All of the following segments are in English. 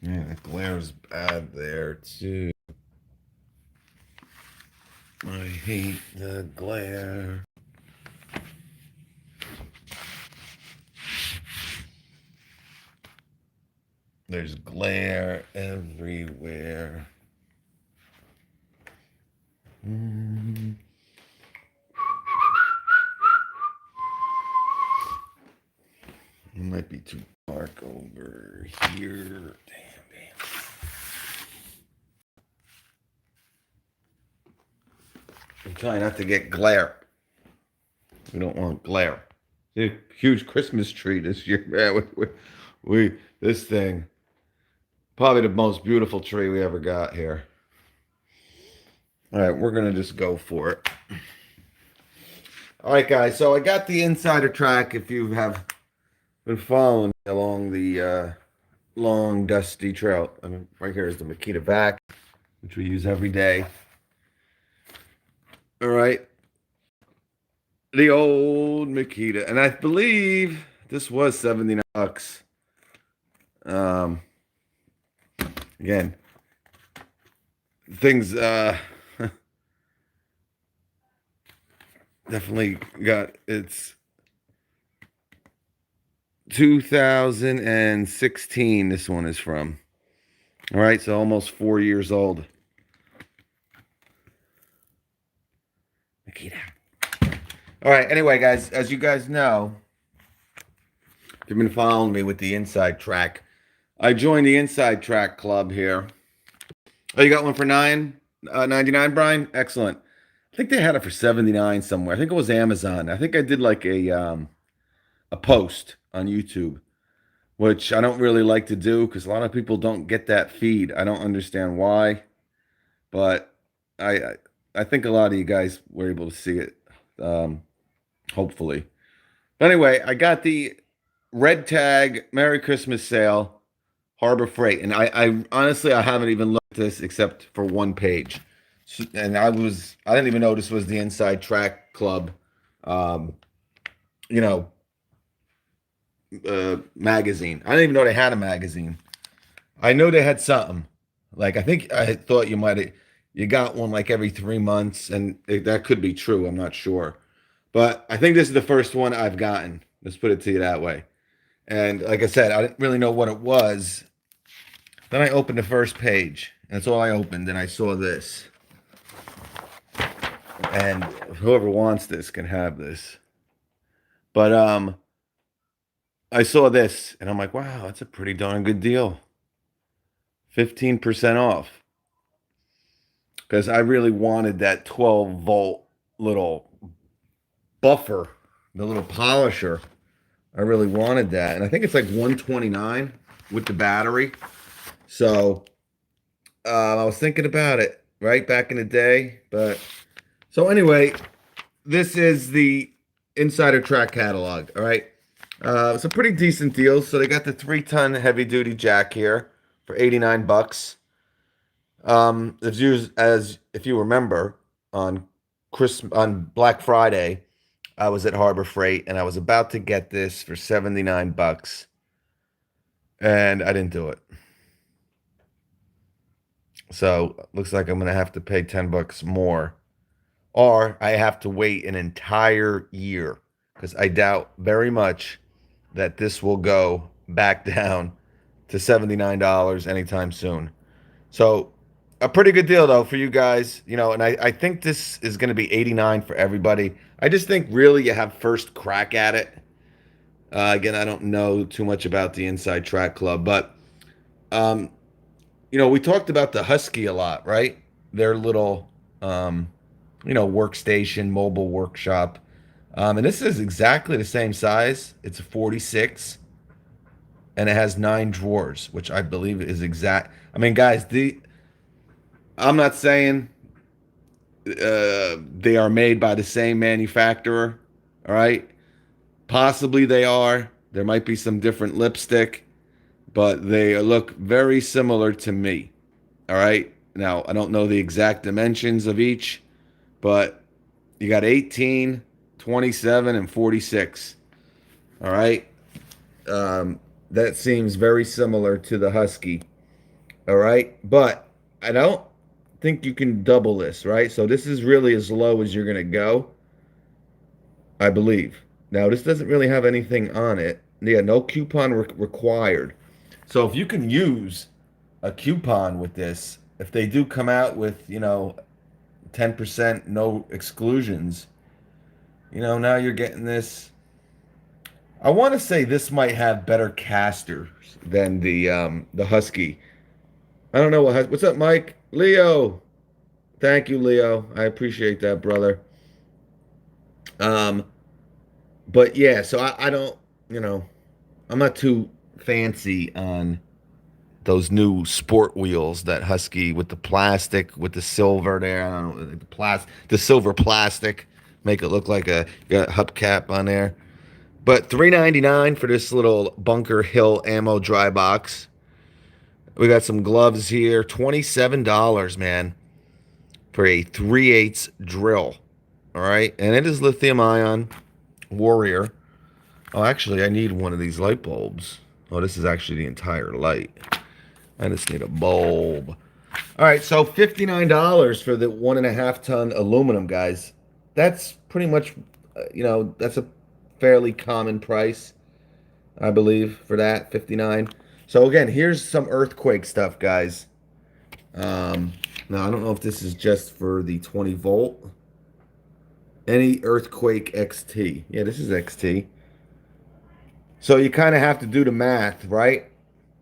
Yeah, the glare's bad there too. I hate the glare. There's glare everywhere. It might be too dark over here. Damn. I'm trying not to get glare. We don't want glare. A huge Christmas tree this year, man. This thing, probably the most beautiful tree we ever got here. All right, we're gonna just go for it. All right, guys. So I got the insider track. If you have been following me along the long dusty trail, I mean, right here is the Makita Vac, which we use every day. All right, the old Makita, and I believe this was $79. Um, again, things definitely got its 2016. This one is from. All right, so almost 4 years old. Makita. All right, anyway, guys, as you guys know, if you've been following me with the Inside Track, I joined the Inside Track Club here. Oh, you got one for $9.99, Brian? Excellent. I think they had it for 79 somewhere. I think it was Amazon. I think I did like a post on YouTube, which I don't really like to do because a lot of people don't get that feed. I don't understand why, but I I think a lot of you guys were able to see it, hopefully. But anyway, I got the red tag Merry Christmas sale, Harbor Freight, and I honestly I haven't even looked at this except for one page, and I didn't even know this was the Inside Track Club, um, you know, magazine. I didn't even know they had a magazine. I know they had something. Like I thought you got one like every 3 months, and that could be true. I'm not sure, but I think this is the first one I've gotten. Let's put it to you that way. And like I said, I didn't really know what it was. Then I opened the first page. That's all I opened, and I saw this. And whoever wants this can have this. But I saw this, and I'm like, wow, that's a pretty darn good deal. 15% off. Because I really wanted that 12-volt little buffer, the little polisher. I really wanted that. And I think it's like 129 with the battery. So I was thinking about it right back in the day. But so anyway, this is the Insider Track catalog. All right. It's a pretty decent deal. So they got the 3-ton heavy duty jack here for $89. It's used as if you remember on Black Friday, I was at Harbor Freight and I was about to get this for $79, and I didn't do it. So looks like I'm gonna have to pay $10 more, or I have to wait an entire year because I doubt very much that this will go back down to $79 anytime soon. So a pretty good deal though for you guys, and I think this is going to be 89 for everybody. I just think really you have first crack at it. Again, I don't know too much about the Inside Track Club, but um, we talked about the Husky a lot, right? Their little workstation, mobile workshop. And this is exactly the same size. It's a 46 and it has 9 drawers, which I believe is exact. I mean, guys, I'm not saying they are made by the same manufacturer. All right. Possibly they are. There might be some different lipstick, but they look very similar to me. All right. Now, I don't know the exact dimensions of each, but you got 18, 27, and 46. All right. That seems very similar to the Husky. All right. But I don't think you can double this, right? So this is really as low as you're going to go, I believe. Now, this doesn't really have anything on it. Yeah, no coupon required. So if you can use a coupon with this, if they do come out with, 10% no exclusions, now you're getting this. I want to say this might have better casters than the Husky. I don't know what's up, Mike? Leo. Thank you, Leo. I appreciate that, brother. Um, but yeah, so I don't, you know, I'm not too fancy on those new sport wheels that Husky with the plastic with the silver there. I don't know the silver plastic make it look like got a hubcap on there. But $3.99 for this little Bunker Hill ammo dry box. We got some gloves here. $27, man, for a 3/8 drill. All right, and it is lithium ion Warrior. Oh, actually, I need one of these light bulbs. Oh, this is actually the entire light. I just need a bulb. All right, so $59 for the 1.5 ton aluminum, guys. That's pretty much, that's a fairly common price, I believe, for that 59. So again, here's some earthquake stuff, guys. Now I don't know if this is just for the 20 volt. Any earthquake XT. Yeah, this is XT. So you kind of have to do the math, right?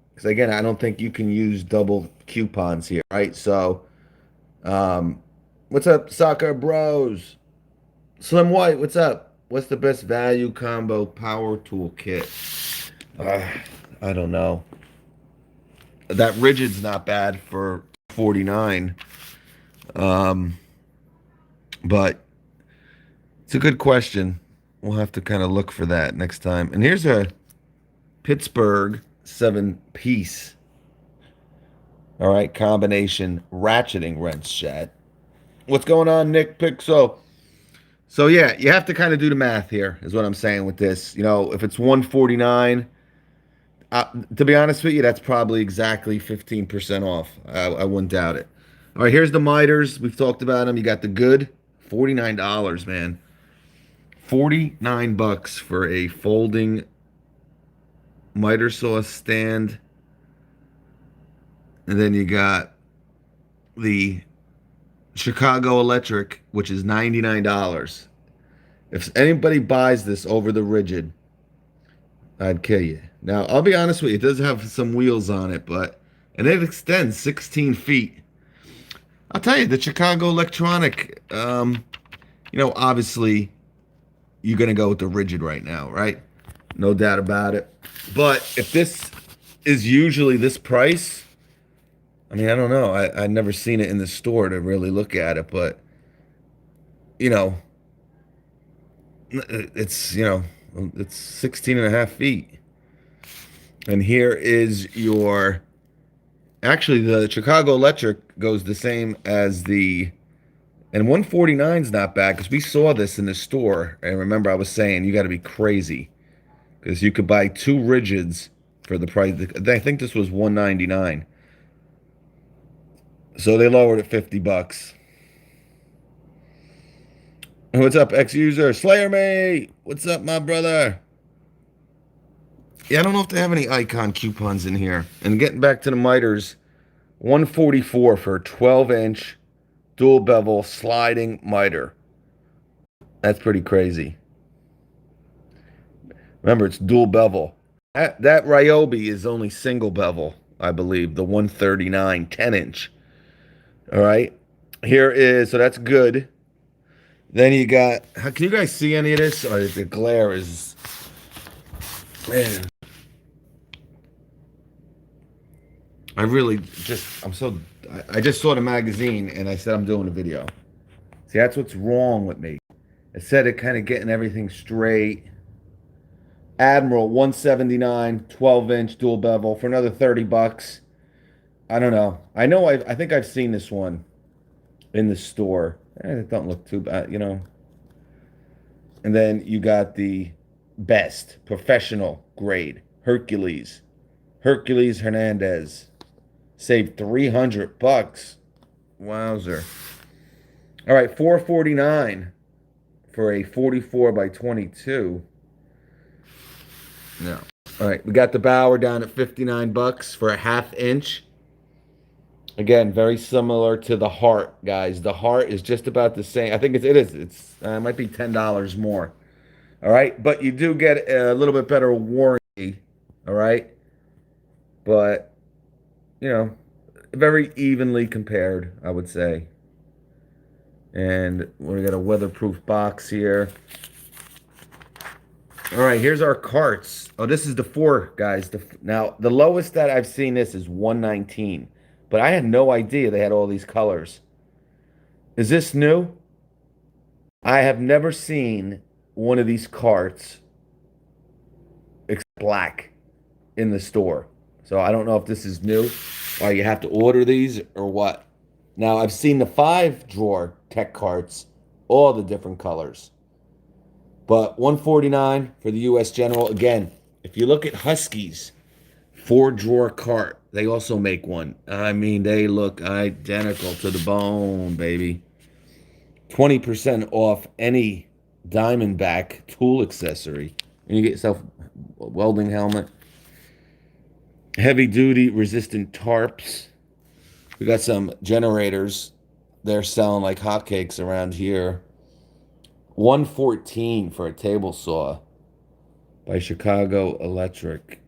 Because again, I don't think you can use double coupons here, right? So, what's up, soccer bros? Slim White, what's up? What's the best value combo power tool kit? I don't know. That rigid's not bad for 49. But it's a good question. We'll have to kind of look for that next time. And here's a Pittsburgh 7-piece. All right, combination ratcheting wrench set. What's going on, Nick Pixel? So yeah, you have to kind of do the math here, is what I'm saying with this. If it's 149, to be honest with you, that's probably exactly 15% off. I wouldn't doubt it. All right, here's the miters. We've talked about them. You got the good, $49, man. 49 bucks for a folding miter saw stand. And then you got the Chicago Electric, which is $99. If anybody buys this over the rigid, I'd kill you. Now, I'll be honest with you, it does have some wheels on it, and it extends 16 feet. I'll tell you, the Chicago Electronic, obviously, you're going to go with the rigid right now, right? No doubt about it. But if this is usually this price, I mean, I don't know. I've never seen it in the store to really look at it, but, it's 16 and a half feet. And here is actually, the Chicago Electric goes the same as and 149 is not bad because we saw this in the store. And remember, I was saying you got to be crazy because you could buy 2 rigids for the price. I think this was 199. So they lowered it $50. What's up, ex-user? Slayer me! What's up, my brother? Yeah, I don't know if they have any icon coupons in here. And getting back to the miters, 144 for a 12-inch dual bevel sliding miter. That's pretty crazy. Remember, it's dual bevel. That Ryobi is only single bevel, I believe. The 139 10-inch. All right. So that's good. Then you got, can you guys see any of this? Or the glare is, man. I just saw the magazine and I said I'm doing a video. See, that's what's wrong with me. Instead of kind of getting everything straight. Admiral 179 12-inch dual bevel for another $30. I don't know. I think I've seen this one in the store. It don't look too bad, And then you got the best professional grade Hercules Hernandez. Saved $300. Wowzer. All right, $449 for a 44 by 22. No. All right, we got the Bauer down at $59 for a 1/2 inch. Again, very similar to the Heart, guys. The Heart is just about the same. I think it might be $10 more. All right, but you do get a little bit better warranty. All right, but you know, very evenly compared, I would say. And we got a weatherproof box here. All right, here's our carts. Oh, this is the 4, guys. Now, the lowest that I've seen this is 119, but I had no idea they had all these colors. Is this new? I have never seen one of these carts except black in the store. So I don't know if this is new, or you have to order these or what. Now, I've seen the 5-drawer tech carts, all the different colors. But $149 for the U.S. General. Again, if you look at Husky's 4-drawer cart, they also make one. I mean, they look identical to the bone, baby. 20% off any Diamondback tool accessory. And you get yourself a welding helmet. Heavy duty resistant tarps. We got some generators. They're selling like hotcakes around here. $114 for a table saw by Chicago Electric.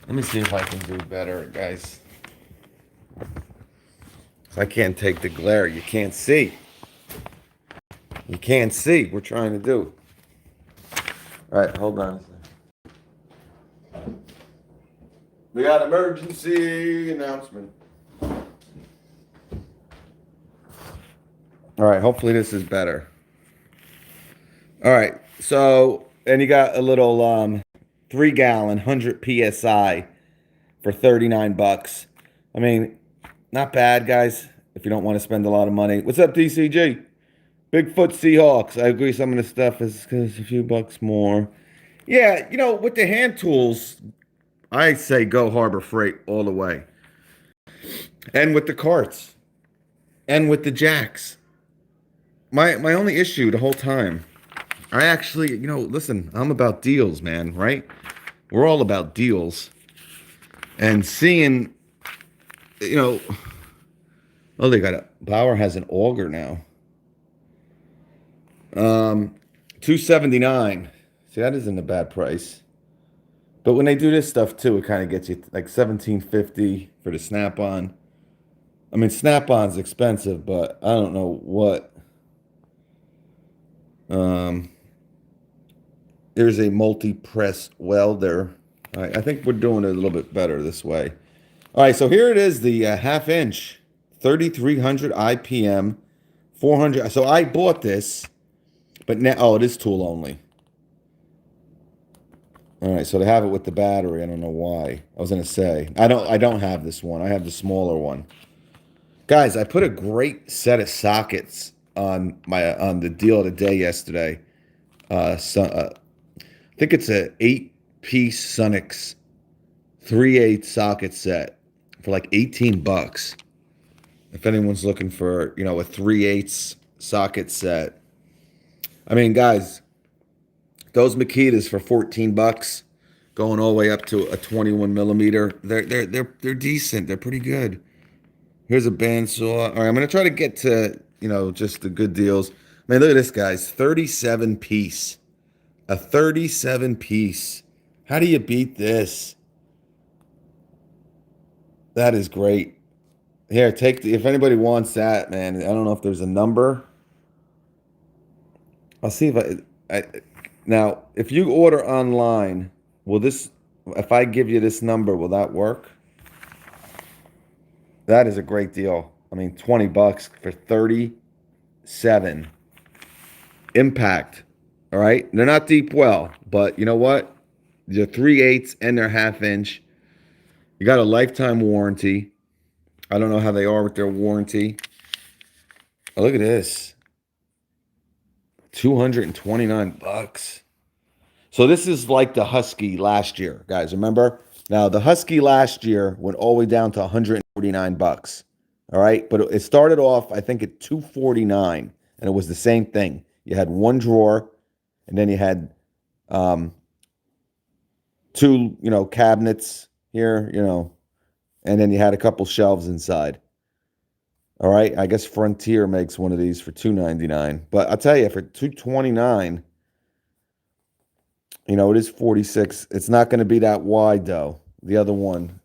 Let me see if I can do better, guys. I can't take the glare. You can't see. You can't see. We're trying to do. All right, hold on a second. We got emergency announcement. All right, hopefully this is better. All right, so, and you got a little 3-gallon, 100 PSI for $39. I mean, not bad, guys, if you don't want to spend a lot of money. What's up, DCG? Bigfoot Seahawks. I agree some of the stuff is a few bucks more. Yeah, you know, with the hand tools, I say go Harbor Freight all the way. And with the carts. And with the jacks. My only issue the whole time, I actually, you know, listen, I'm about deals, man, right? We're all about deals. And seeing, you know, oh, they got a, Bauer has an auger now. $279. See, that isn't a bad price. But when they do this stuff too, it kind of gets you like $17.50 for the Snap-on. I mean, Snap-on's expensive, but I don't know what. There's a multi-press welder. All right, I think we're doing it a little bit better this way. All right, so here it is, the 1/2 inch, 3,300 IPM, 400. So I bought this, but now, oh, it is tool only. All right, so they have it with the battery. I don't know why. I was gonna say I don't have this one. I have the smaller one. Guys, I put a great set of sockets on the deal of the day yesterday. I think it's a 8-piece Sunix 3/8 socket set for like $18. If anyone's looking for, you know, a 3/8 socket set. I mean, guys, those Makitas for $14, going all the way up to a 21 millimeter. They're decent. They're pretty good. Here's a bandsaw. All right, I'm gonna try to get to, you know, just the good deals. Man, look at this, guys. 37 piece. A 37 piece. How do you beat this? That is great. Here, take the, if anybody wants that, man. I don't know if there's a number. I'll see if I now, if you order online, will this, if I give you this number, will that work? That is a great deal. I mean, $20 for 37. Impact. All right. They're not deep well, but you know what? They're 3/8 and they're 1/2 inch. You got a lifetime warranty. I don't know how they are with their warranty. Oh, look at this. $229. So this is like the Husky last year, guys. Remember? Now, the Husky last year went all the way down to 149 bucks. All right. But it started off, I think, at 249. And it was the same thing. You had one drawer, and then you had two, cabinets here, and then you had a couple shelves inside. All right. I guess Frontier makes one of these for $299. But I'll tell you, for $229, it is 46. It's not going to be that wide, though. The other one,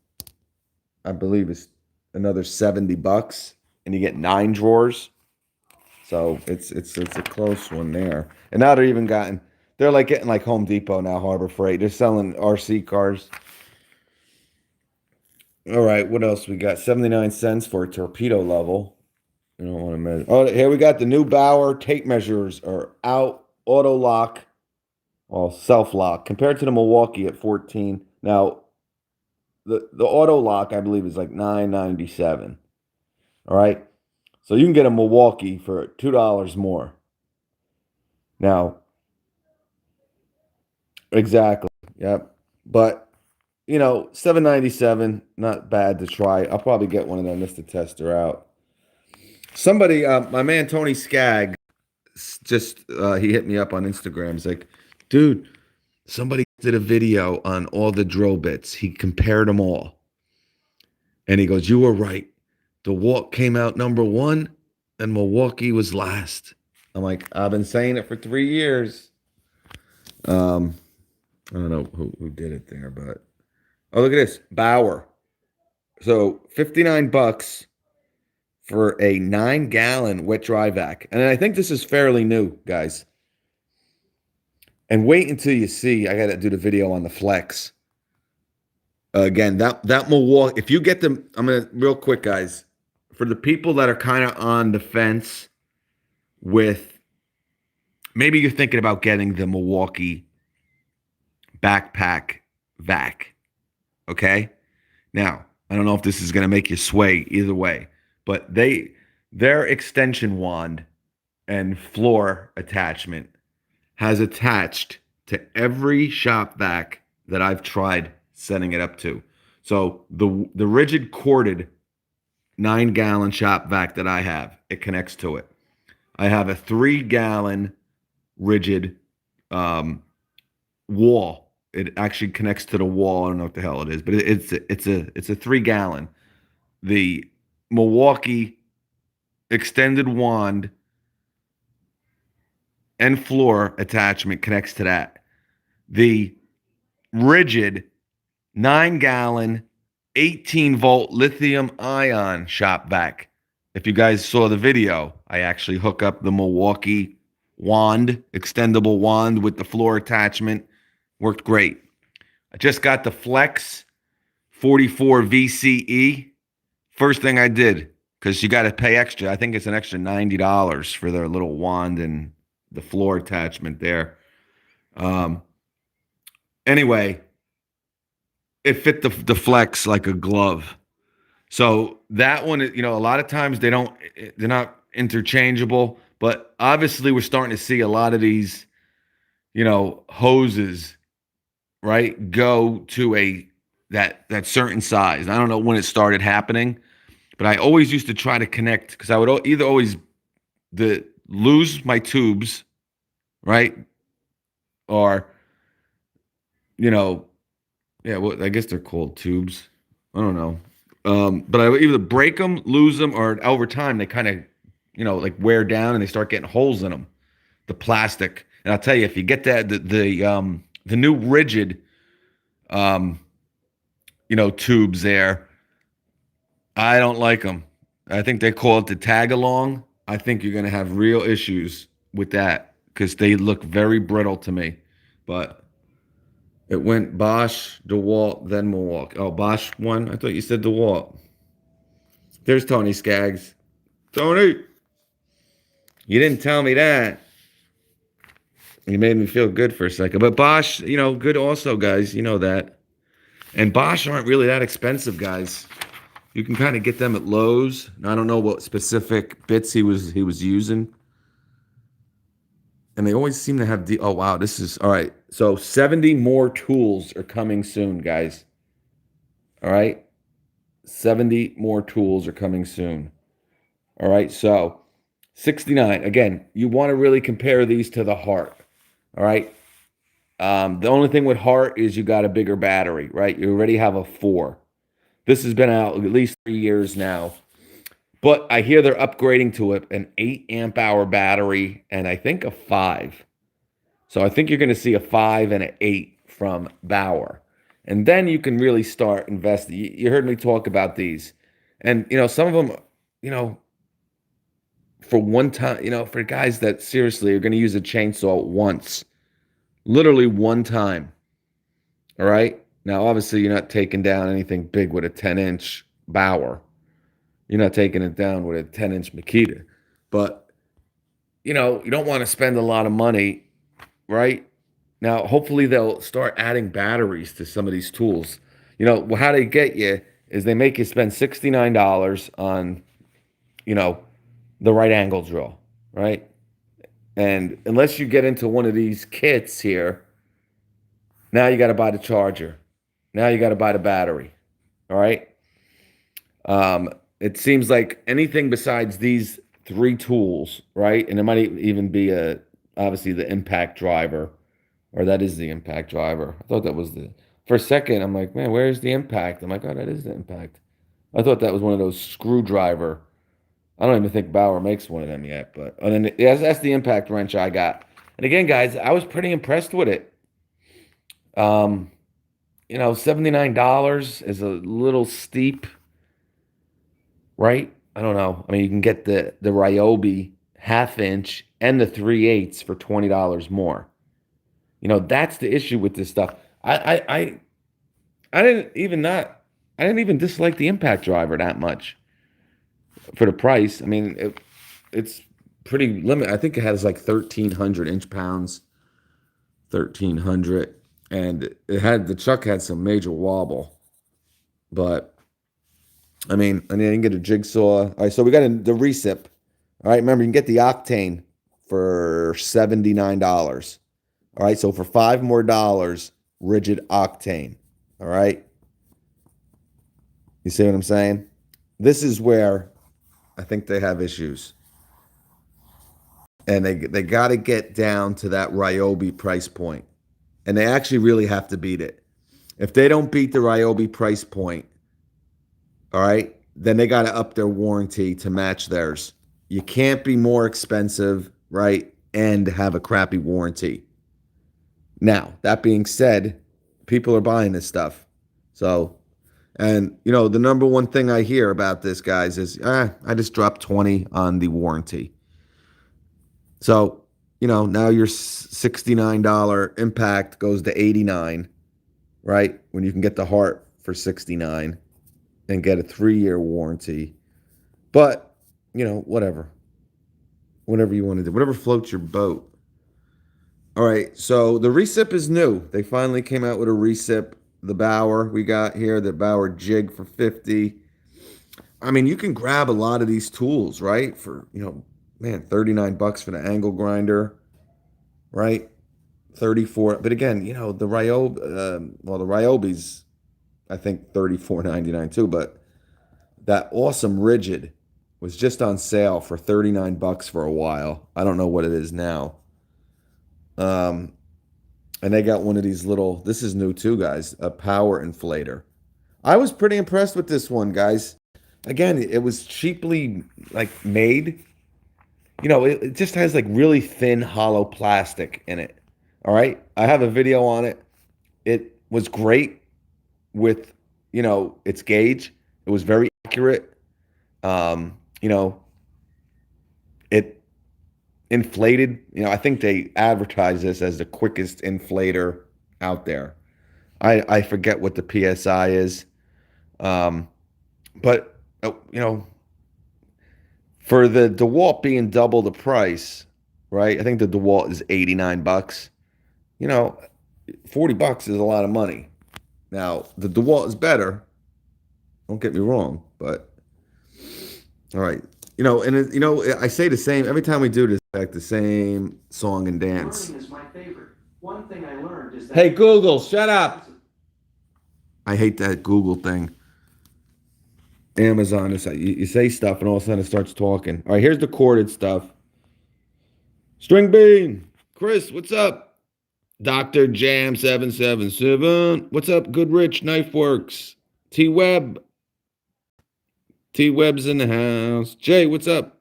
I believe, is another 70 bucks, and you get 9 drawers. So it's a close one there. And now they're like getting like Home Depot now, Harbor Freight. They're selling RC cars. All right, what else we got? 79 cents for a torpedo level. I don't want to measure. Oh, here we got the new Bauer tape measures are out, auto lock, well, self lock, compared to the Milwaukee at 14. Now, the auto lock, I believe, is like $9.97. All right. So you can get a Milwaukee for $2 more. Now, exactly. Yep. But $7.97, not bad to try. I'll probably get one of them just to test her out. Somebody, my man Tony Skagg, he hit me up on Instagram. He's like, dude, somebody did a video on all the drill bits. He compared them all. And he goes, you were right. The Walk came out number 1 and Milwaukee was last. I'm like, I've been saying it for 3 years. I don't know who did it there, but oh, look at this. Bauer. So 59 bucks for a 9-gallon wet dry vac. And I think this is fairly new, guys. And wait until you see, I got to do the video on the Flex. Again, that Milwaukee, if you get them, I'm going to, real quick, guys, for the people that are kind of on the fence with, maybe you're thinking about getting the Milwaukee Backpack Vac. Okay? Now, I don't know if this is going to make you sway either way, but their extension wand and floor attachment has attached to every shop vac that I've tried setting it up to. So the rigid corded 9-gallon shop vac that I have, it connects to it. I have a 3-gallon rigid wall. It actually connects to the wall. I don't know what the hell it is, but it's a 3-gallon. The Milwaukee extended wand and floor attachment connects to that. The rigid 9-gallon 18-volt lithium ion shop vac. If you guys saw the video, I actually hook up the Milwaukee wand, extendable wand with the floor attachment. Worked great. I just got the Flex 44 VCE. First thing I did, because you got to pay extra. I think it's an extra $90 for their little wand and the floor attachment there. Anyway, it fit the Flex like a glove. So that one, a lot of times they're not interchangeable, but obviously we're starting to see a lot of these, hoses, right, go to that certain size. I don't know when it started happening, but I always used to try to connect because I would either always lose my tubes, right, or well, I guess they're called tubes. I don't know. But I would either break them, lose them, or over time they kind of, like wear down and they start getting holes in them, the plastic. And I'll tell you, if you get that the new rigid, tubes there, I don't like them. I think they call it the tag along. I think you're gonna have real issues with that because they look very brittle to me. But it went Bosch, DeWalt, then Milwaukee. Oh, Bosch won? I thought you said DeWalt. There's Tony Skaggs. Tony! You didn't tell me that. You made me feel good for a second. But Bosch, good also, guys. You know that. And Bosch aren't really that expensive, guys. You can kind of get them at Lowe's. I don't know what specific bits he was using. And they always seem to have oh, wow, this is, all right. So 70 more tools are coming soon, guys. All right. 70 more tools are coming soon. All right. So 69. Again, you want to really compare these to the Heart. All right. The only thing with Heart is you got a bigger battery, right? You already have a 4. This has been out at least 3 years now. But I hear they're upgrading to an 8 amp hour battery and I think a 5. So I think you're going to see a 5 and an 8 from Bauer. And then you can really start investing. You heard me talk about these. And, some of them, for one time, for guys that seriously are going to use a chainsaw once, literally one time. All right. Now, obviously, you're not taking down anything big with a 10-inch Bauer. You're not taking it down with a 10-inch Makita. But, you don't want to spend a lot of money, right? Now, hopefully they'll start adding batteries to some of these tools. How they get you is they make you spend $69 on, the right angle drill, right? And unless you get into one of these kits here, now you got to buy the charger. Now you got to buy the battery, all right? It seems like anything besides these 3 tools, right? And it might even be obviously the impact driver. Or that is the impact driver. I thought that was for a second, I'm like, man, where's the impact? I'm like, oh, that is the impact. I thought that was one of those screwdriver. I don't even think Bauer makes one of them yet. But and then that's the impact wrench I got. And again, guys, I was pretty impressed with it. $79 is a little steep, right? I don't know. I mean, you can get the Ryobi 1/2 inch and the 3/8 for $20 more. That's the issue with this stuff. I didn't even dislike the impact driver that much for the price. I mean, it's pretty limited. I think it has like 1,300 inch-pounds, 1,300, and the chuck had some major wobble. But I didn't get a jigsaw. All right, so we got the recip. All right, remember you can get the Octane for $79. All right, so for $5 more, rigid Octane. All right. You see what I'm saying? This is where I think they have issues. And they got to get down to that Ryobi price point. And they actually really have to beat it. If they don't beat the Ryobi price point, all right, then they got to up their warranty to match theirs. You can't be more expensive, right, and have a crappy warranty. Now, that being said, people are buying this stuff. So, and, the number one thing I hear about this, guys, is, I just dropped 20 on the warranty. So, now your $69 impact goes to $89, right? When you can get the Heart for $69 and get a 3-year warranty. But, whatever. Whatever you want to do. Whatever floats your boat. All right, so the recip is new. They finally came out with a recip. The Bauer we got here, the Bauer jig for $50. I mean, you can grab a lot of these tools, right? For, $39 for the angle grinder, right? 34. But again, the Ryobi, the Ryobi's, I think $34.99 too. But that awesome rigid was just on sale for $39 for a while. I don't know what it is now. And they got one of these little, this is new too, guys, a power inflator. I was pretty impressed with this one, guys. Again, it was cheaply made. It just has really thin hollow plastic in it. All right. I have a video on it. It was great with, its gauge. It was very accurate. It inflated. I think they advertise this as the quickest inflator out there. I forget what the PSI is. But, for the DeWalt being double the price, right? I think the DeWalt is $89. $40 is a lot of money. Now, the DeWalt is better. Don't get me wrong, but all right. I say the same every time we do this, the same song and dance. Learning is my favorite. One thing I learned is that, hey, Google, shut up. I hate that Google thing. Amazon is you say stuff and all of a sudden it starts talking. All right, here's the corded stuff. String bean, Chris, what's up? Dr. Jam 777. What's up, Goodrich Knife Works? T Web. T Web's in the house. Jay, what's up?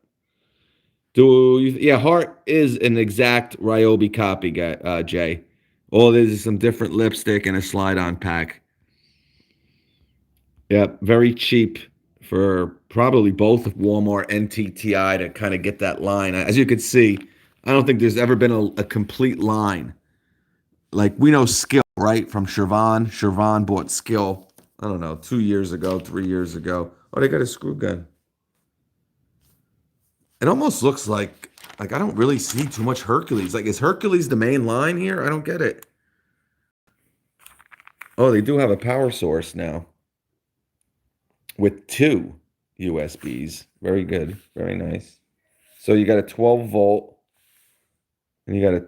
Yeah, Hart is an exact Ryobi copy, guy, Jay. All this is some different lipstick and a slide-on pack. Yep, very cheap for probably both Walmart and TTI to kind of get that line. As you can see, I don't think there's ever been a complete line. Like, we know Skill, right? From Shervon. Shervon bought Skill, I don't know, 2 years ago, 3 years ago. Oh, they got a screw gun. It almost looks like I don't really see too much Hercules. Like, is Hercules the main line here? I don't get it. Oh, they do have a power source now with 2 USBs. Very good. Very nice. So you got a 12 volt and you got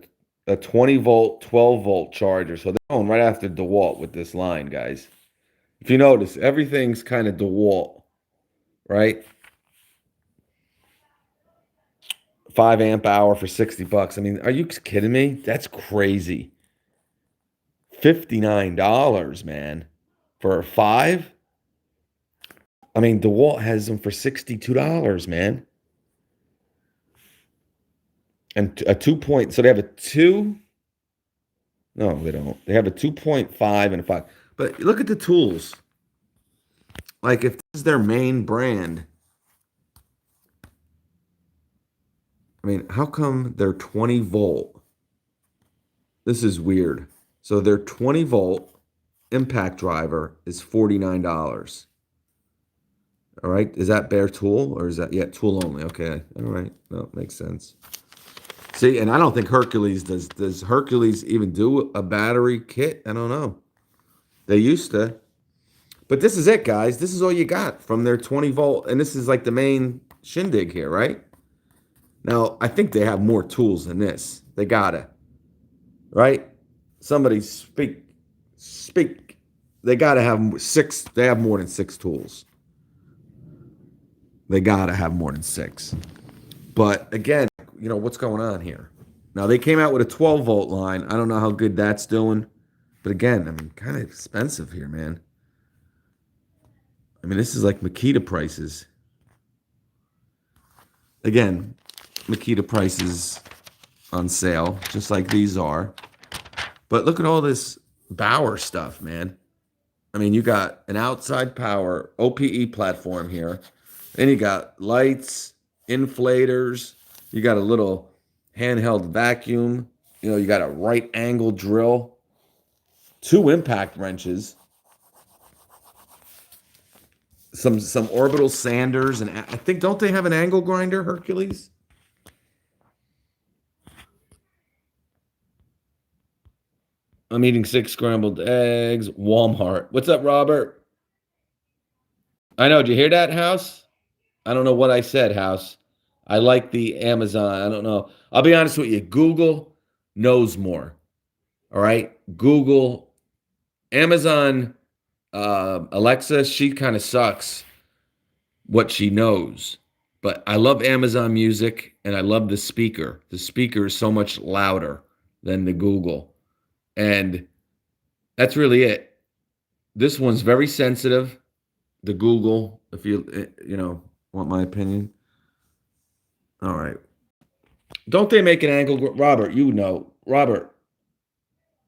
a 20 volt, 12 volt charger. So they're going right after DeWalt with this line, guys. If you notice, everything's kind of DeWalt, right? 5 amp hour for $60. I mean, are you kidding me? That's crazy. $59, man, for a 5. I mean, DeWalt has them for $62, man. And a 2 point, so they have a 2. No, they don't. They have a 2.5 and a 5. But look at the tools. Like, if this is their main brand, I mean, how come they're 20 volt? This is weird. So their 20 volt impact driver is $49. All right. Is that bare tool or is that, yeah, tool only? Okay. All right. No, makes sense. See, and I don't think Hercules does Hercules even do a battery kit? I don't know. They used to. But this is it, guys. This is all you got from their 20 volt. And this is like the main shindig here, right? Now, I think they have more tools than this. They gotta. Right? Somebody speak. Speak. They gotta have 6. They have more than 6 tools. They gotta have more than 6. But again, you know, what's going on here? Now, they came out with a 12 volt line. I don't know how good that's doing. But again, I mean, kind of expensive here, man. I mean, this is like Makita prices. Again, Makita prices on sale, just like these are. But look at all this Bauer stuff, man. I mean, you got an outside power OPE platform here. Then you got lights, inflators. You got a little handheld vacuum. You know, you got a right angle drill. 2 impact wrenches. Some orbital sanders. And I think, don't they have an angle grinder, Hercules? I'm eating 6 scrambled eggs. Walmart. What's up, Robert? I know. Did you hear that, House? I don't know what I said, House. I like the Amazon. I don't know. I'll be honest with you. Google knows more. All right? Google. Amazon, Alexa, she kind of sucks what she knows. But I love Amazon Music, and I love the speaker. The speaker is so much louder than the Google. And that's really it. This one's very sensitive. The Google, if you want my opinion. All right. Don't they make an angle? Robert, you know. Robert,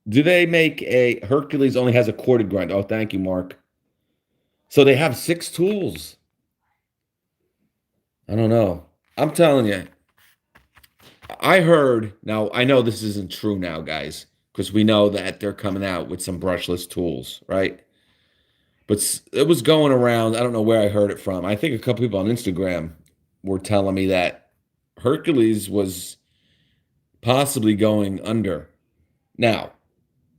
do they make a Hercules only has a corded grind? Oh, thank you, Mark. So they have 6 tools. I don't know. I'm telling you. I heard, now I know this isn't true now, guys, because we know that they're coming out with some brushless tools, right? But it was going around. I don't know where I heard it from. I think a couple people on Instagram were telling me that Hercules was possibly going under. Now,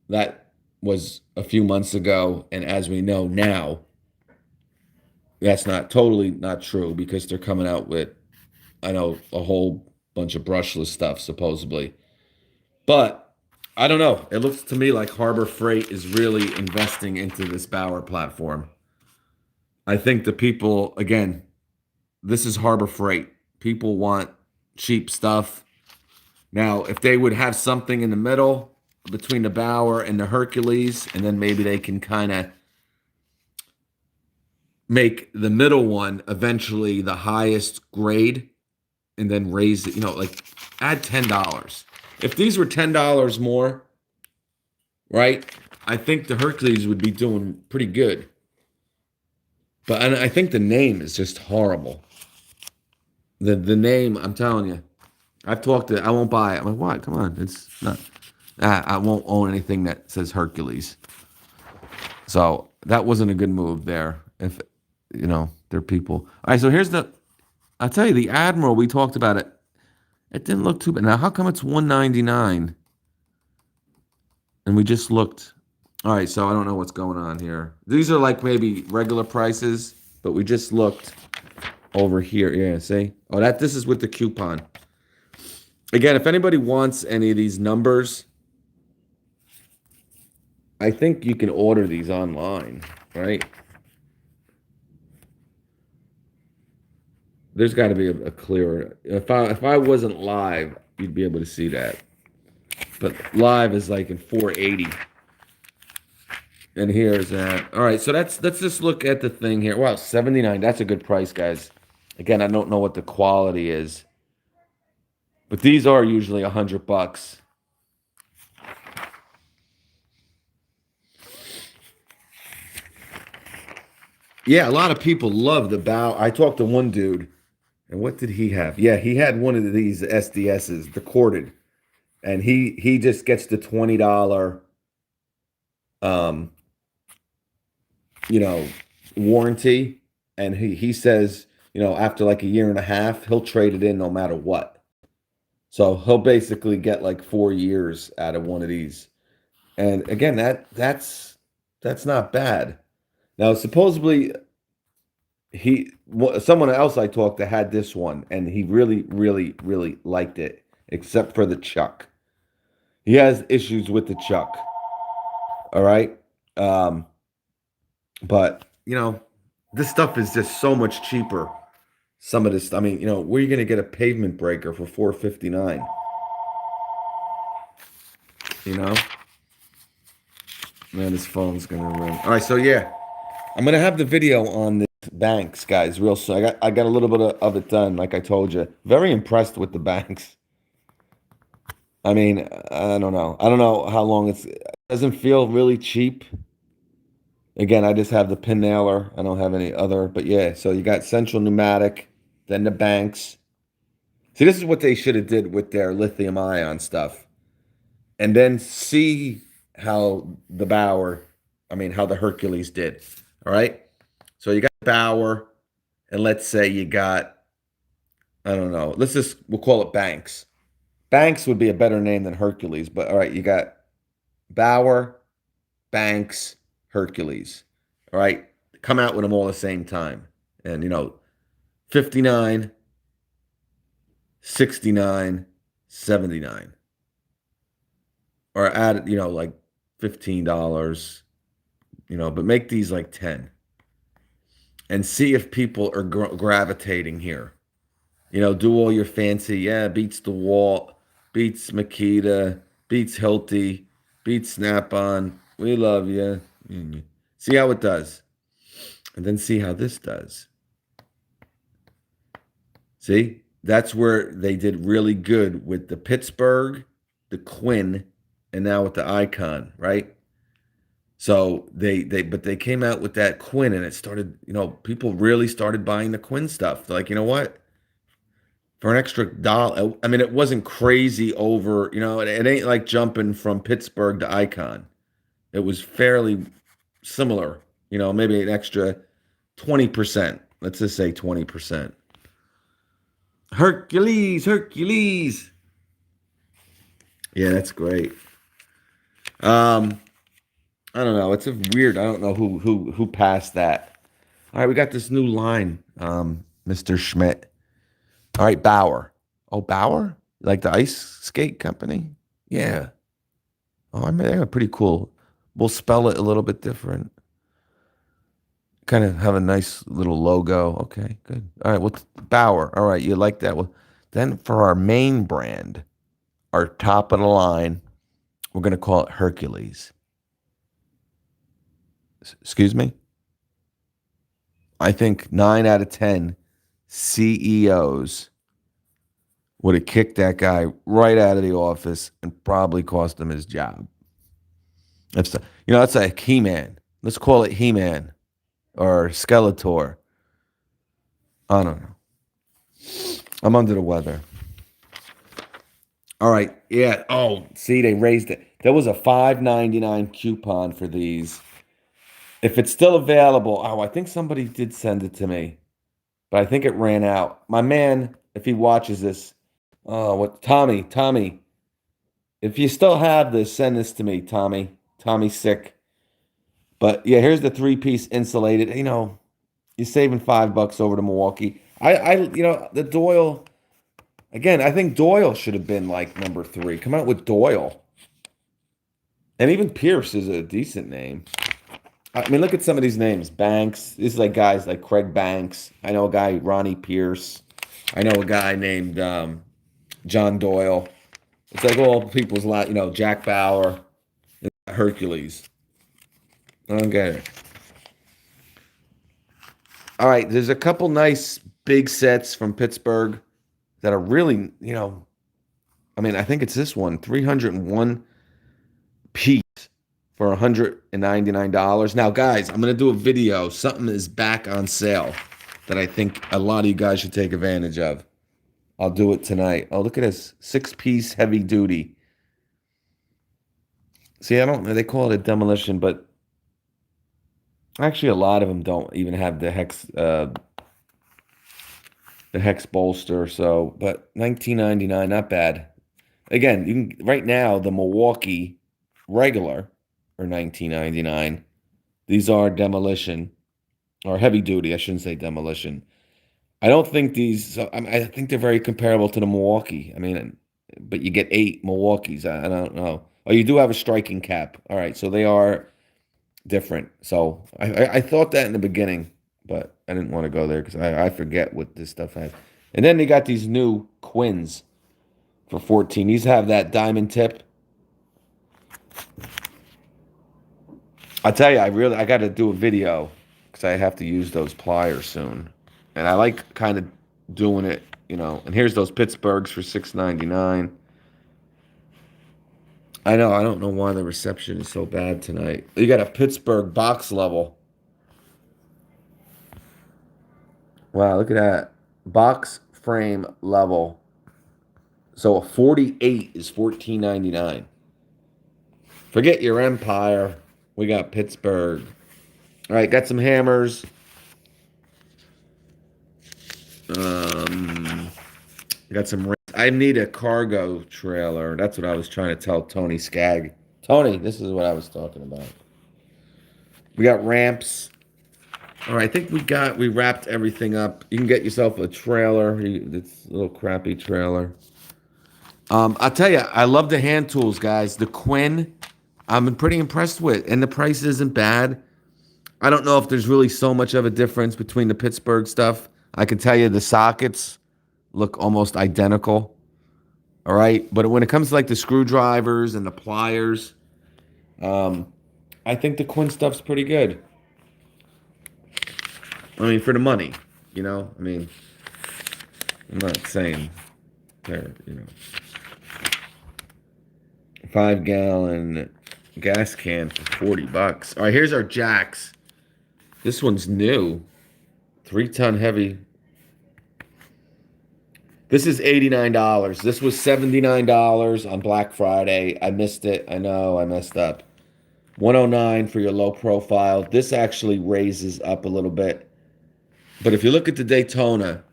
that was a few months ago, and as we know now, that's totally not true because they're coming out with, I know, a whole bunch of brushless stuff, supposedly. But I don't know. It looks to me like Harbor Freight is really investing into this Bauer platform. I think the people, again, this is Harbor Freight. People want cheap stuff. Now, if they would have something in the middle between the Bauer and the Hercules, and then maybe they can kind of make the middle one eventually the highest grade and then raise it, like add $10. If these were $10 more, right, I think the Hercules would be doing pretty good. But I think the name is just horrible. The name, I'm telling you, I've talked to, I won't buy it. I'm like, what? Come on. It's not, I won't own anything that says Hercules. So that wasn't a good move there. If, they're people. All right, so here's I'll tell you, the Admiral, we talked about it. It didn't look too bad. Now, how come it's $199? And we just looked. All right, so I don't know what's going on here. These are like maybe regular prices, but we just looked over here. Yeah, see? Oh, this is with the coupon. Again, if anybody wants any of these numbers, I think you can order these online, right? There's got to be a clearer. If I wasn't live, you'd be able to see that. But live is like in 480. And here's that. All right, so let's just look at the thing here. Wow, 79. That's a good price, guys. Again, I don't know what the quality is, but these are usually $100. Yeah, a lot of people love the Bauer. I talked to one dude, and what did he have? Yeah, he had one of these SDSs, the corded, and he just gets the $20, um, warranty, and he says, after like a year and a half, he'll trade it in no matter what. So he'll basically get like 4 years out of one of these. And again, that's not bad. Now, supposedly someone else I talked to had this one, and he really, really, really liked it, except for the chuck. He has issues with the chuck. All right. But this stuff is just so much cheaper. Some of this, I mean, where are you going to get a pavement breaker for $4.59? Man, this phone's going to ring. All right, so yeah, I'm going to have the video on the banks, guys, real soon. I got a little bit of it done, like I told you. Very impressed with the banks. I mean, I don't know. I don't know how long it doesn't feel really cheap. Again, I just have the pin nailer. I don't have any other, but yeah. So you got Central Pneumatic, then the banks. See, this is what they should have did with their lithium ion stuff, and then see how the how the Hercules did. All right. So you got Bauer, and let's say you got, I don't know. We'll call it Banks. Banks would be a better name than Hercules, but all right, you got Bauer, Banks, Hercules. All right. Come out with them all at the same time. And, 59, 69, 79. Or add, like $15, but make these like 10. And see if people are gravitating here. Do all your fancy, beats the Walt, beats Makita, beats Hilti, beats Snap-on. We love you. See how it does. And then see how this does. See? That's where they did really good with the Pittsburgh, the Quinn, and now with the Icon, right? So they came out with that Quinn, and it started, people really started buying the Quinn stuff. They're like, you know what? For an extra dollar, I mean, it wasn't crazy over, it ain't like jumping from Pittsburgh to Icon. It was fairly similar, maybe an extra 20%. Let's just say 20%. Hercules. Yeah, that's great. I don't know. It's weird. I don't know who passed that. All right, we got this new line, Mr. Schmidt. All right, Bauer. Oh, Bauer? Like the ice skate company? Yeah. Oh, I mean, they're pretty cool. We'll spell it a little bit different. Kind of have a nice little logo. Okay, good. All right, well, Bauer. All right, you like that? Well, then for our main brand, our top of the line, we're going to call it Hercules. Excuse me? I think 9 out of 10 CEOs would have kicked that guy right out of the office and probably cost him his job. That's like He-Man. Let's call it He-Man or Skeletor. I don't know. I'm under the weather. All right. Yeah. Oh, see, they raised it. There was a $5.99 coupon for these. If it's still available, I think somebody did send it to me, but I think it ran out. My man, if he watches this, Tommy, if you still have this, send this to me, Tommy. Tommy's sick. But yeah, here's the three-piece insulated. You're saving $5 over to Milwaukee. The Doyle. Again, I think Doyle should have been like number 3. Come out with Doyle. And even Pierce is a decent name. I mean, look at some of these names. Banks. This is like guys like Craig Banks. I know a guy, Ronnie Pierce. I know a guy named John Doyle. It's like all people's, Jack Bauer, Hercules. I don't get it. All right, there's a couple nice big sets from Pittsburgh that are really, I think it's this one, 301 piece for $199. Now, guys, I'm going to do a video. Something is back on sale that I think a lot of you guys should take advantage of. I'll do it tonight. Oh, look at this. 6-piece heavy duty. See, they call it a demolition, but actually a lot of them don't even have the hex bolster. So, but $19.99, not bad. Again, right now the Milwaukee regular are $19.99. These are demolition or heavy duty. I shouldn't say demolition. I don't think these. I think they're very comparable to the Milwaukee. But you get 8 Milwaukees. I don't know. Oh, you do have a striking cap. All right, so they are different. So I thought that in the beginning, but I didn't want to go there because I forget what this stuff has. And then they got these new Quins for 14. These have that diamond tip. I tell you, I got to do a video because I have to use those pliers soon, and I like kind of doing it, And here's those Pittsburghs for $6.99. I know. I don't know why the reception is so bad tonight. You got a Pittsburgh box level. Wow, look at that. Box frame level. So a 48 is $14.99. Forget your Empire. We got Pittsburgh. All right, got some hammers. Got some. I need a cargo trailer. That's what I was trying to tell Tony Skagg. Tony, this is what I was talking about. We got ramps. All right, I think we wrapped everything up. You can get yourself a trailer. It's a little crappy trailer. I'll tell you, I love the hand tools, guys. The Quinn, I'm pretty impressed with, and the price isn't bad. I don't know if there's really so much of a difference between the Pittsburgh stuff. I can tell you the sockets look almost identical. All right, but when it comes to like the screwdrivers and the pliers, I think the Quinn stuff's pretty good. For the money, I'm not saying they're, 5-gallon gas can for $40. All right, here's our jacks. This one's new. 3-ton heavy. This is $89. This was $79 on Black Friday. I missed it. I know I messed up. $109 for your low profile. This actually raises up a little bit. But if you look at the Daytona,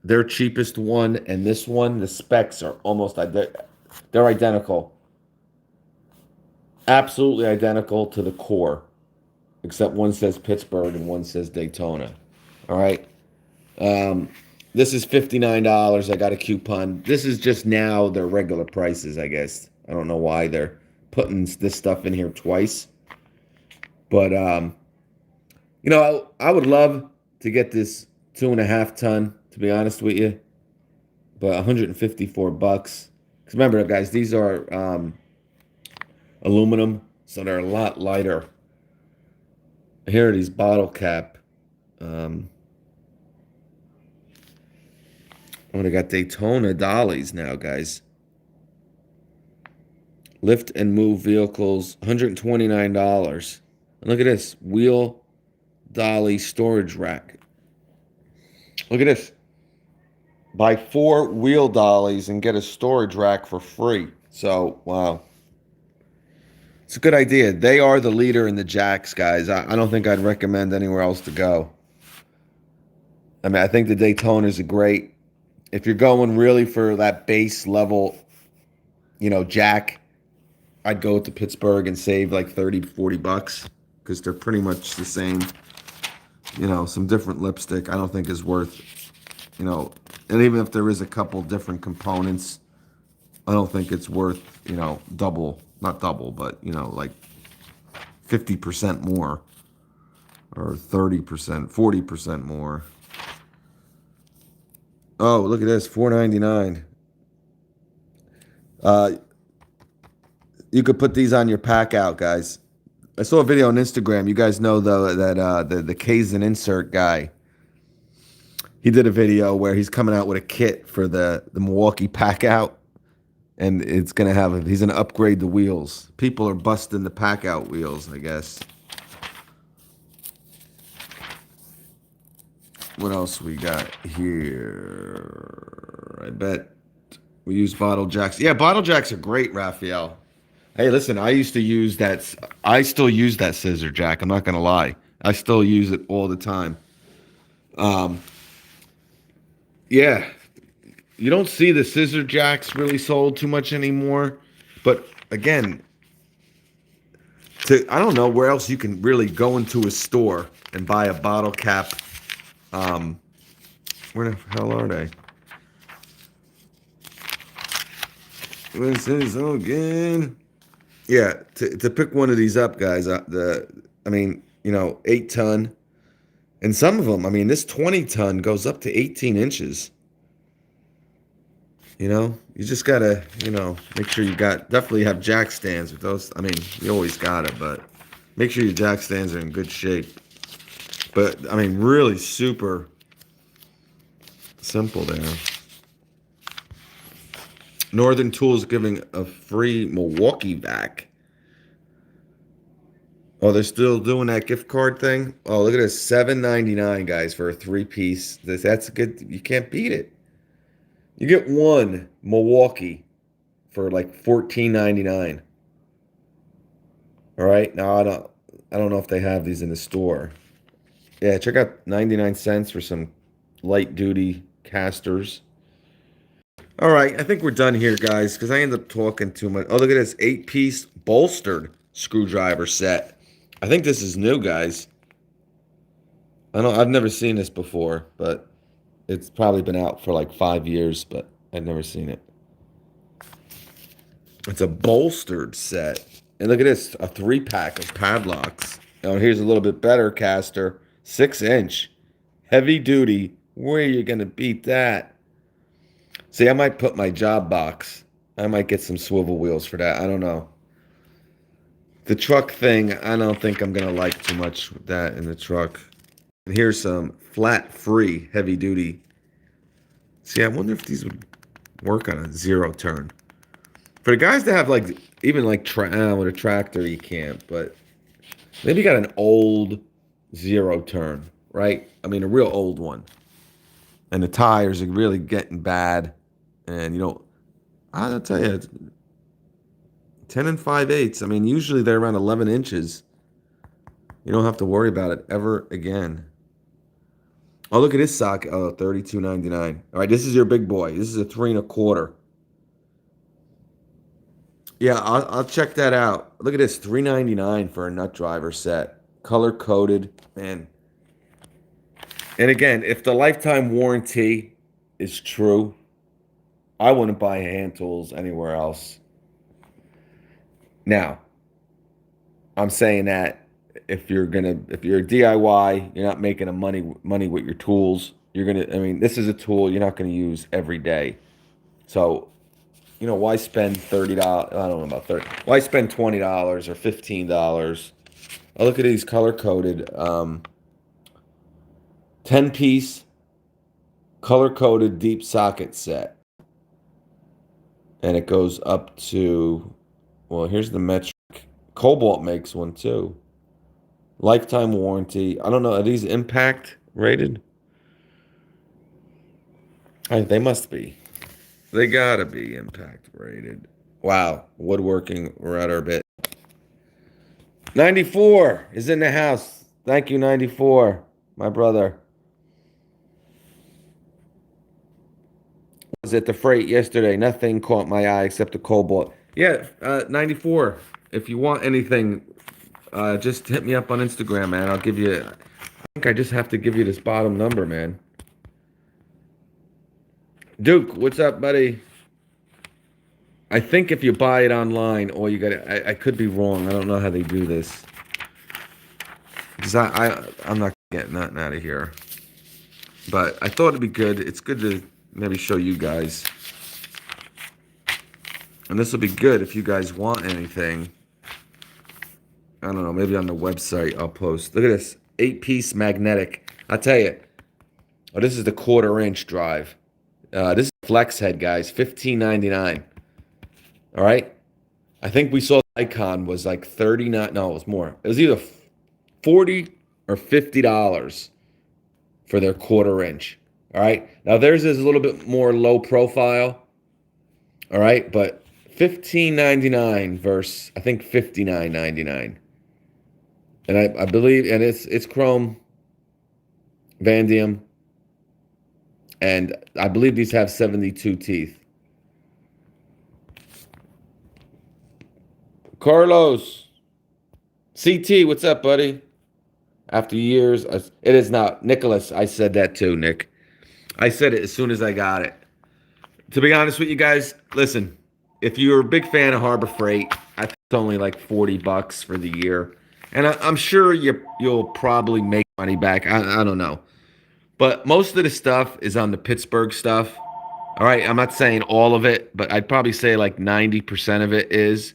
their cheapest one and this one, the specs are almost they're identical. Absolutely identical to the core. Except one says Pittsburgh and one says Daytona. All right. This is $59. I got a coupon. This is just now their regular prices, I guess. I don't know why they're putting this stuff in here twice. But, you know, I would love to get this 2.5 ton, to be honest with you. But 154 bucks. Because remember, guys, these are aluminum, so they're a lot lighter. Here are these bottle cap. They got Daytona dollies now, guys. Lift and move vehicles, $129. And look at this, wheel dolly storage rack. Look at this. Buy 4 wheel dollies and get a storage rack for free. So, wow. It's a good idea. They are the leader in the jacks, guys. I don't think I'd recommend anywhere else to go. I mean, I think the Daytonas are great. If you're going really for that base level, you know, jack, I'd go to Pittsburgh and save like 30, 40 bucks because they're pretty much the same. You know, some different lipstick I don't think is worth, you know, and even if there is a couple different components, I don't think it's worth, you know, not double, but, you know, like 50% more or 30%, 40% more. Oh, look at this, $4.99. You could put these on your pack out, guys. I saw a video on Instagram. You guys know though that the Kaizen insert guy. He did a video where he's coming out with a kit for the Milwaukee pack out, and it's gonna have he's gonna upgrade the wheels. People are busting the pack out wheels, I guess. What else we got here? I bet we use bottle jacks. Yeah, bottle jacks are great, Raphael. Hey, listen, I used to use that. I still use that scissor jack. I'm not gonna lie. I still use it all the time. Yeah, you don't see the scissor jacks really sold too much anymore. But again, I don't know where else you can really go into a store and buy a bottle cap. Where the hell are they? This is so good. Yeah, to pick one of these up, guys. I mean, you know, 8 ton, and some of them. I mean, this 20 ton goes up to 18 inches. You know, you just gotta, you know, make sure you definitely have jack stands with those. I mean, you always got it, but make sure your jack stands are in good shape. But I mean, really super simple there. Northern Tools giving a free Milwaukee Backpack. Oh, they're still doing that gift card thing? Oh, look at this. $7.99, guys, for a 3-piece. That's good. You can't beat it. You get one Milwaukee for like $14.99. All right. Now I don't know if they have these in the store. Yeah, check out 99 cents for some light duty casters. All right, I think we're done here, guys, because I end up talking too much. Oh, look at this 8-piece bolstered screwdriver set. I think this is new, guys. I've never seen this before, but it's probably been out for like 5 years, but I've never seen it. It's a bolstered set. And look at this, a 3-pack of padlocks. Oh, here's a little bit better caster, 6-inch, heavy duty. Where are you gonna beat that? See, I might put my job box. I might get some swivel wheels for that. I don't know. The truck thing, I don't think I'm going to like too much with that in the truck. And here's some flat-free heavy-duty. See, I wonder if these would work on a 0-turn. For the guys that have, like, even like with a tractor, you can't. But maybe you got an old 0-turn, right? I mean, a real old one. And the tires are really getting bad. And, you know, I'll tell you, 10 and 5/8. I mean, usually they're around 11 inches. You don't have to worry about it ever again. Oh, look at this socket. Oh, $32.99. All right, this is your big boy. This is a 3 1/4. Yeah, I'll check that out. Look at this, $3.99 for a nut driver set. Color coded, man. And again, if the lifetime warranty is true, I wouldn't buy hand tools anywhere else. Now, I'm saying that if you're a DIY, you're not making money with your tools. I mean, this is a tool you're not gonna use every day. So, why spend $30? I don't know about 30. Why spend $20 or $15? Oh, look at these color-coded 10-piece color-coded deep socket set. And it goes up to, well, here's the metric. Cobalt makes one too. Lifetime warranty. I don't know. Are these impact rated? They must be. They gotta be impact rated. Wow. Woodworking, we're at our bit. 94 is in the house. Thank you, 94, my brother. Was at the freight yesterday. Nothing caught my eye except the cobalt. Yeah, 94. If you want anything, just hit me up on Instagram, man. I'll give you. I think I just have to give you this bottom number, man. Duke, what's up, buddy? I think if you buy it online, or you got it, I could be wrong. I don't know how they do this. Because I'm not getting nothing out of here. But I thought it'd be good. It's good to maybe show you guys. And this will be good if you guys want anything. I don't know, maybe on the website I'll post. Look at this, 8-piece magnetic. I'll tell you. Oh, this is the 1/4-inch drive. This is flex head, guys, $15.99. All right? I think we saw the icon was like $39. No, it was more. It was either $40 or $50 for their 1/4-inch. All right? Now, theirs is a little bit more low profile. All right? But $15.99 versus, I think, $59.99. And I believe, and it's chrome, vanadium, and I believe these have 72 teeth. Carlos, CT, what's up, buddy? After years, it is not. Nicholas, I said that too, Nick. I said it as soon as I got it. To be honest with you guys, listen, if you're a big fan of Harbor Freight, I think it's only like $40 for the year. And I'm sure you'll probably make money back. I don't know. But most of the stuff is on the Pittsburgh stuff. All right, I'm not saying all of it, but I'd probably say like 90% of it is.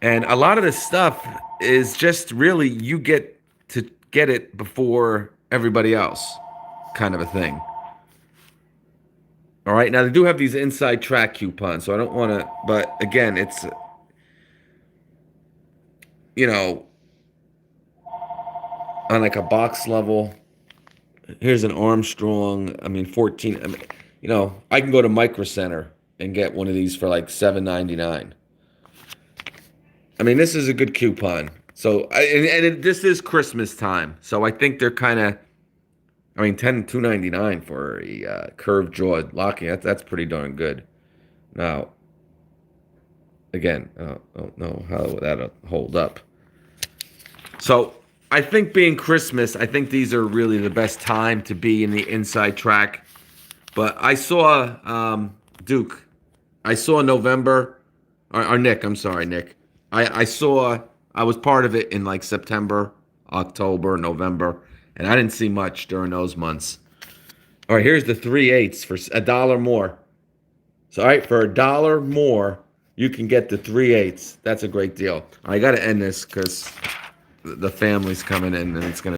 And a lot of this stuff is just really you get to get it before everybody else kind of a thing. All right, now they do have these inside track coupons, so I don't want to, but again, it's, on like a box level. Here's an Armstrong. 14. I can go to Micro Center and get one of these for like $7.99. This is a good coupon. So, this is Christmas time, so I think they're kind of. $2.99 for a curved jaw locking. That's pretty darn good. Now, again, I don't know how that'll hold up. So, I think being Christmas, I think these are really the best time to be in the inside track. But I saw, Duke, I saw November, or Nick, I'm sorry, Nick. I was part of it in like September, October, November, and I didn't see much during those months. All right, here's the 3/8 for $1 more. So, all right, for $1 more, you can get the 3/8. That's a great deal. I got to end this because the family's coming in and it's going to